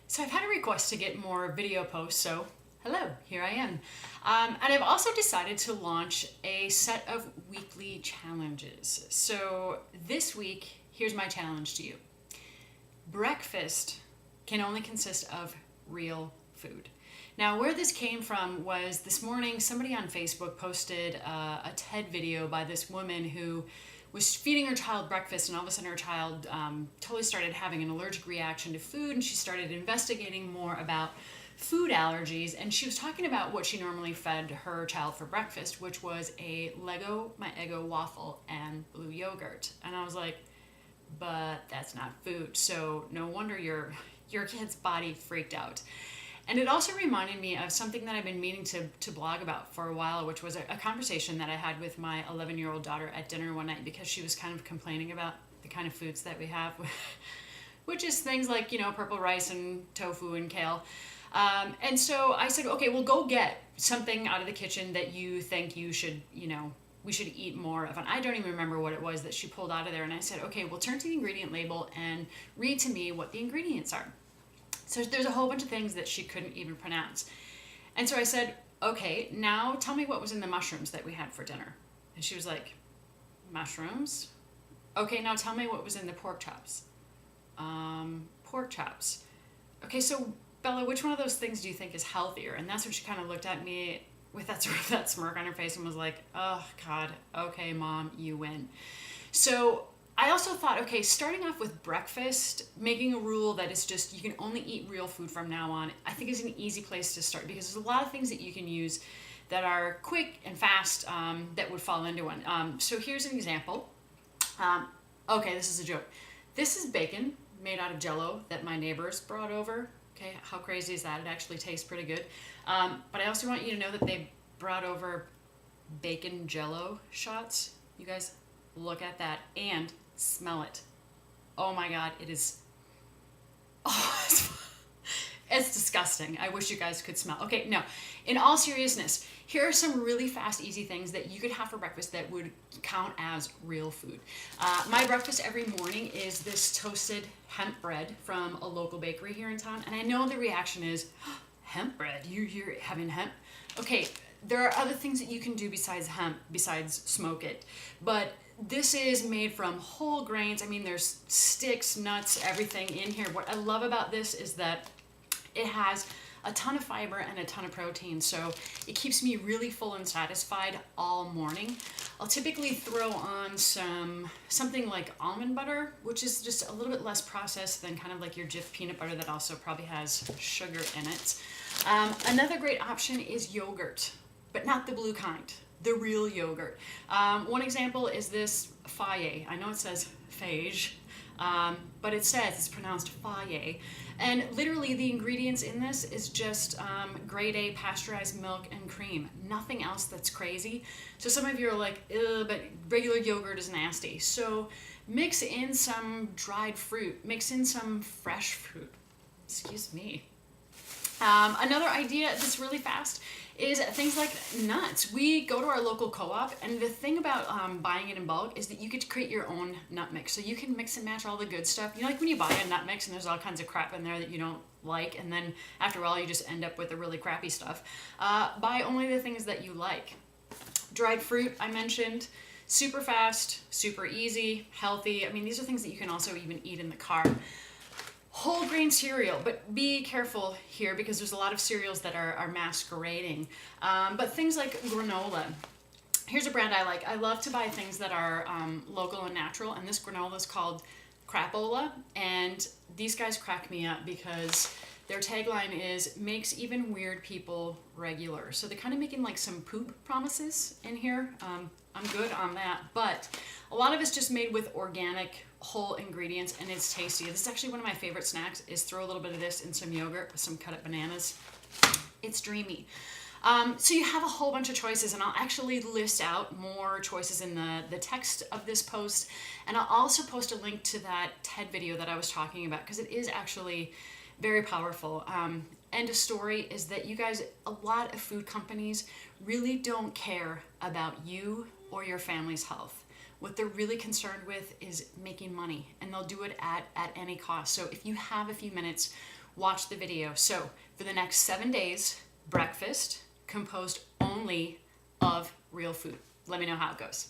So I've had a request to get more video posts, so hello, here I am. And I've also decided to launch a set of weekly challenges. So this week, here's my challenge to you. Breakfast can only consist of real food. Now, where this came from was this morning, somebody on Facebook posted a TED video by this woman who was feeding her child breakfast, and all of a sudden her child totally started having an allergic reaction to food, and she started investigating more about food allergies, and she was talking about what she normally fed her child for breakfast, which was a Lego My Eggo waffle and blue yogurt. And I was like, but that's not food, so no wonder your kid's body freaked out. And it also reminded me of something that I've been meaning to blog about for a while, which was a conversation that I had with my 11-year-old daughter at dinner one night, because she was kind of complaining about the kind of foods that we have, which is things like, purple rice and tofu and kale. And so I said, okay, well, go get something out of the kitchen that you think you should, we should eat more of. And I don't even remember what it was that she pulled out of there. And I said, okay, well, turn to the ingredient label and read to me what the ingredients are. So there's a whole bunch of things that she couldn't even pronounce. And so I said, okay, now tell me what was in the mushrooms that we had for dinner. And she was like, mushrooms? Okay, now tell me what was in the pork chops. Pork chops. Okay, so Bella, which one of those things do you think is healthier? And that's when she kind of looked at me with that sort of that smirk on her face and was like, oh God, okay, Mom, you win. So I also thought, okay, starting off with breakfast, making a rule that it's just, you can only eat real food from now on, I think is an easy place to start, because there's a lot of things that you can use that are quick and fast that would fall into one. So here's an example. Okay, this is a joke. This is bacon made out of Jell-O that my neighbors brought over. Okay, how crazy is that? It actually tastes pretty good. But I also want you to know that they brought over bacon Jell-O shots. You guys look at that and smell it. Oh my God, it is, it's disgusting. I wish you guys could smell. Okay, no, in all seriousness, here are some really fast, easy things that you could have for breakfast that would count as real food. My breakfast every morning is this toasted hemp bread from a local bakery here in town. And I know the reaction is, hemp bread, you're having hemp? Okay, there are other things that you can do besides hemp, besides smoke it. But this is made from whole grains. I mean, there's sticks, nuts, everything in here. What I love about this is that it has a ton of fiber and a ton of protein, so it keeps me really full and satisfied all morning. I'll typically throw on something like almond butter, which is just a little bit less processed than kind of like your Jif peanut butter that also probably has sugar in it. Another great option is yogurt, but not the blue kind, the real yogurt. One example is this Faye. I know it says Fage, but it says it's pronounced Faye. And literally the ingredients in this is just grade A pasteurized milk and cream. Nothing else that's crazy. So some of you are like, ugh, but regular yogurt is nasty. So mix in some dried fruit, mix in some fresh fruit. Excuse me. Another idea that's really fast is things like nuts. We go to our local co-op, and the thing about buying it in bulk is that you get to create your own nut mix. So you can mix and match all the good stuff. You know, like when you buy a nut mix and there's all kinds of crap in there that you don't like, and then after a while you just end up with the really crappy stuff. Buy only the things that you like. Dried fruit, I mentioned. Super fast, super easy, healthy. I mean, these are things that you can also even eat in the car. Whole grain cereal, but be careful here because there's a lot of cereals that are masquerading. But things like granola. Here's a brand I like. I love to buy things that are local and natural, and this granola is called Crapola, and these guys crack me up because their tagline is, makes even weird people regular. So they're kind of making like some poop promises in here. I'm good on that, but a lot of it's just made with organic whole ingredients, and it's tasty. This is actually one of my favorite snacks, is throw a little bit of this in some yogurt with some cut up bananas. It's dreamy. So you have a whole bunch of choices, and I'll actually list out more choices in the text of this post, and I'll also post a link to that TED video that I was talking about, because it is actually very powerful. End of story is that you guys, a lot of food companies really don't care about you or your family's health. What they're really concerned with is making money, and they'll do it at any cost. So if you have a few minutes, watch the video. So for the next 7 days, breakfast composed only of real food. Let me know how it goes.